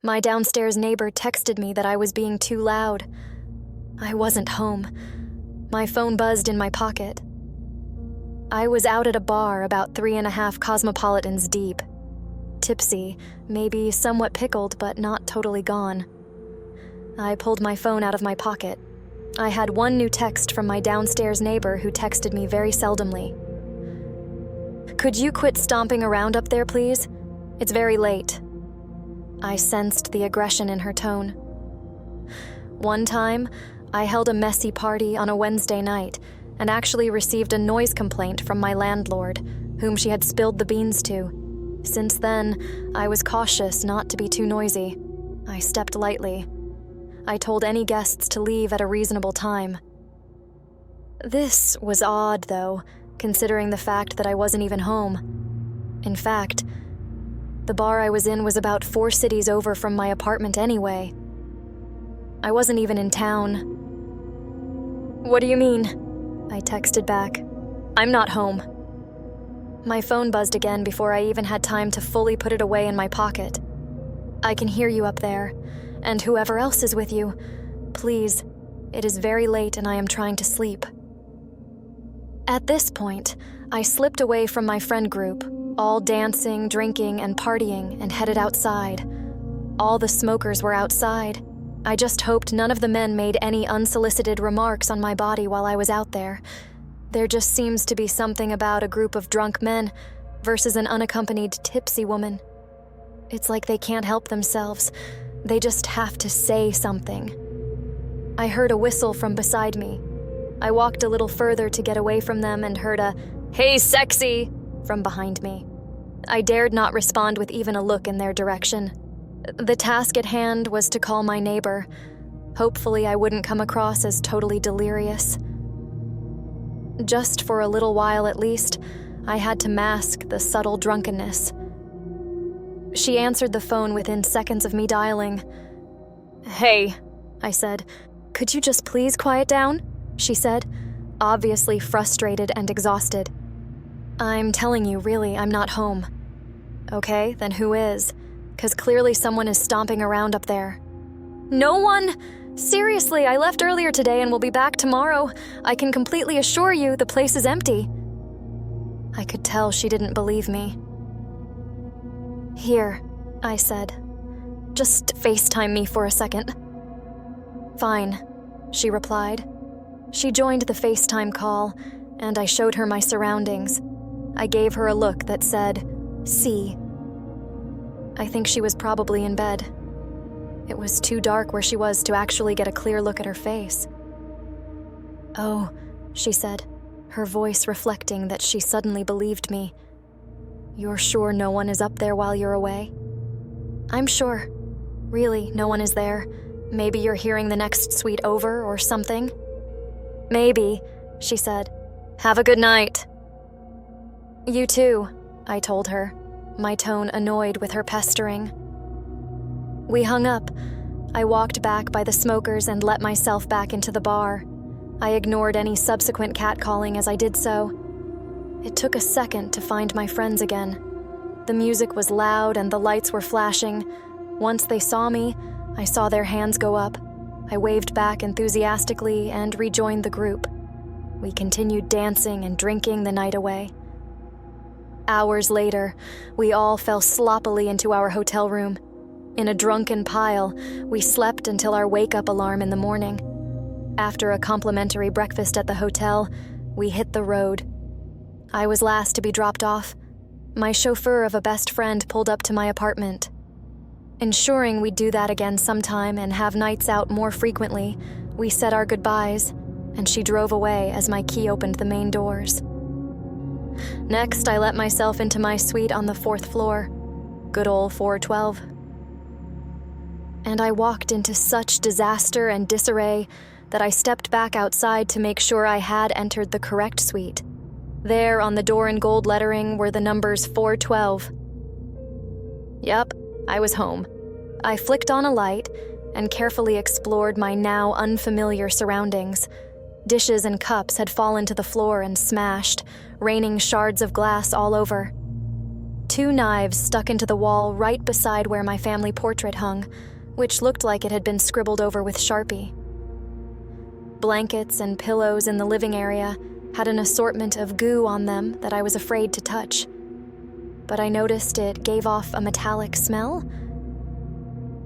My downstairs neighbor texted me that I was being too loud. I wasn't home. My phone buzzed in my pocket. I was out at a bar about 3.5 Cosmopolitans deep. Tipsy, maybe somewhat pickled, but not totally gone. I pulled my phone out of my pocket. I had one new text from my downstairs neighbor who texted me very seldomly. "Could you quit stomping around up there, please? It's very late." I sensed the aggression in her tone. One time, I held a messy party on a Wednesday night and actually received a noise complaint from my landlord, whom she had spilled the beans to. Since then, I was cautious not to be too noisy. I stepped lightly. I told any guests to leave at a reasonable time. This was odd, though, considering the fact that I wasn't even home. In fact, the bar I was in was about 4 cities over from my apartment anyway. I wasn't even in town. "What do you mean?" I texted back. "I'm not home." My phone buzzed again before I even had time to fully put it away in my pocket. "I can hear you up there, and whoever else is with you. Please, it is very late and I am trying to sleep." At this point, I slipped away from my friend group, all dancing, drinking, and partying, and headed outside. All the smokers were outside. I just hoped none of the men made any unsolicited remarks on my body while I was out there. There just seems to be something about a group of drunk men versus an unaccompanied tipsy woman. It's like they can't help themselves. They just have to say something. I heard a whistle from beside me. I walked a little further to get away from them and heard a "Hey, sexy!" from behind me. I dared not respond with even a look in their direction. The task at hand was to call my neighbor. Hopefully I wouldn't come across as totally delirious. Just for a little while at least, I had to mask the subtle drunkenness. She answered the phone within seconds of me dialing. "Hey," I said. "Could you just please quiet down?" she said, obviously frustrated and exhausted. "I'm telling you, really, I'm not home." "Okay, then who is? 'Cause clearly someone is stomping around up there." "No one! Seriously, I left earlier today and will be back tomorrow. I can completely assure you the place is empty." I could tell she didn't believe me. "Here," I said. "Just FaceTime me for a second." "Fine," she replied. She joined the FaceTime call, and I showed her my surroundings. I gave her a look that said, "See." I think she was probably in bed. It was too dark where she was to actually get a clear look at her face. "Oh," she said, her voice reflecting that she suddenly believed me. "You're sure no one is up there while you're away?" "I'm sure. Really, no one is there. Maybe you're hearing the next suite over or something?" "Maybe," she said. "Have a good night." "You too," I told her, my tone annoyed with her pestering. We hung up. I walked back by the smokers and let myself back into the bar. I ignored any subsequent catcalling as I did so. It took a second to find my friends again. The music was loud and the lights were flashing. Once they saw me, I saw their hands go up. I waved back enthusiastically and rejoined the group. We continued dancing and drinking the night away. Hours later, we all fell sloppily into our hotel room. In a drunken pile, we slept until our wake-up alarm in the morning. After a complimentary breakfast at the hotel, we hit the road. I was last to be dropped off. My chauffeur of a best friend pulled up to my apartment. Ensuring we'd do that again sometime and have nights out more frequently, we said our goodbyes, and she drove away as my key opened the main doors. Next, I let myself into my suite on the 4th floor. Good old 412. And I walked into such disaster and disarray that I stepped back outside to make sure I had entered the correct suite. There, on the door in gold lettering, were the numbers 412. Yep, I was home. I flicked on a light and carefully explored my now unfamiliar surroundings. Dishes and cups had fallen to the floor and smashed, raining shards of glass all over. 2 knives stuck into the wall right beside where my family portrait hung, which looked like it had been scribbled over with Sharpie. Blankets and pillows in the living area had an assortment of goo on them that I was afraid to touch, but I noticed it gave off a metallic smell.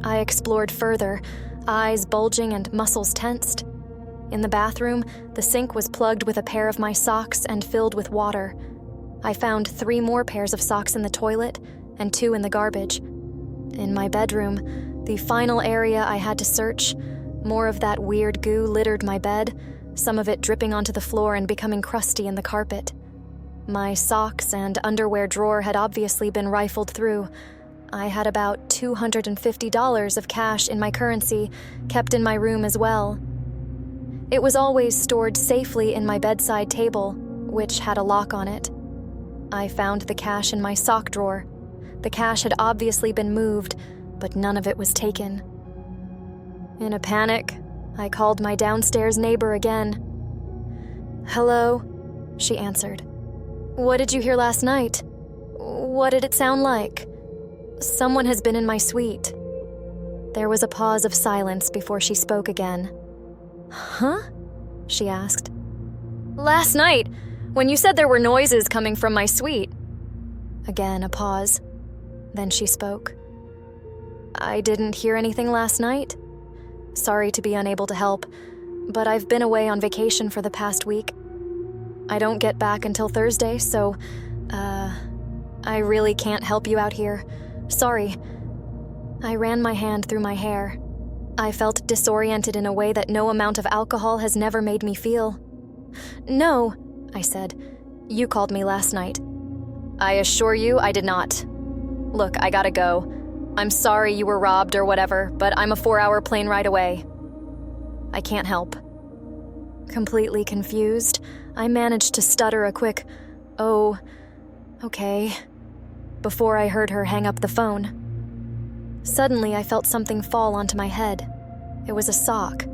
I explored further, eyes bulging and muscles tensed. In the bathroom, the sink was plugged with a pair of my socks and filled with water. I found 3 more pairs of socks in the toilet and 2 in the garbage. In my bedroom, the final area I had to search, more of that weird goo littered my bed, some of it dripping onto the floor and becoming crusty in the carpet. My socks and underwear drawer had obviously been rifled through. I had about $250 of cash in my currency, kept in my room as well. It was always stored safely in my bedside table, which had a lock on it. I found the cash in my sock drawer. The cash had obviously been moved, but none of it was taken. In a panic, I called my downstairs neighbor again. "Hello," she answered. "What did you hear last night? What did it sound like? Someone has been in my suite." There was a pause of silence before she spoke again. "Huh?" she asked. "Last night, when you said there were noises coming from my suite." Again a pause. Then she spoke. "I didn't hear anything last night. Sorry to be unable to help, but I've been away on vacation for the past week. I don't get back until Thursday, so, I really can't help you out here. Sorry." I ran my hand through my hair. I felt disoriented in a way that no amount of alcohol has never made me feel. "No," I said. "You called me last night." "I assure you I did not. Look, I gotta go. I'm sorry you were robbed or whatever, but I'm a 4-hour plane ride away. I can't help." Completely confused, I managed to stutter a quick, "Oh, okay," before I heard her hang up the phone. Suddenly, I felt something fall onto my head. It was a sock.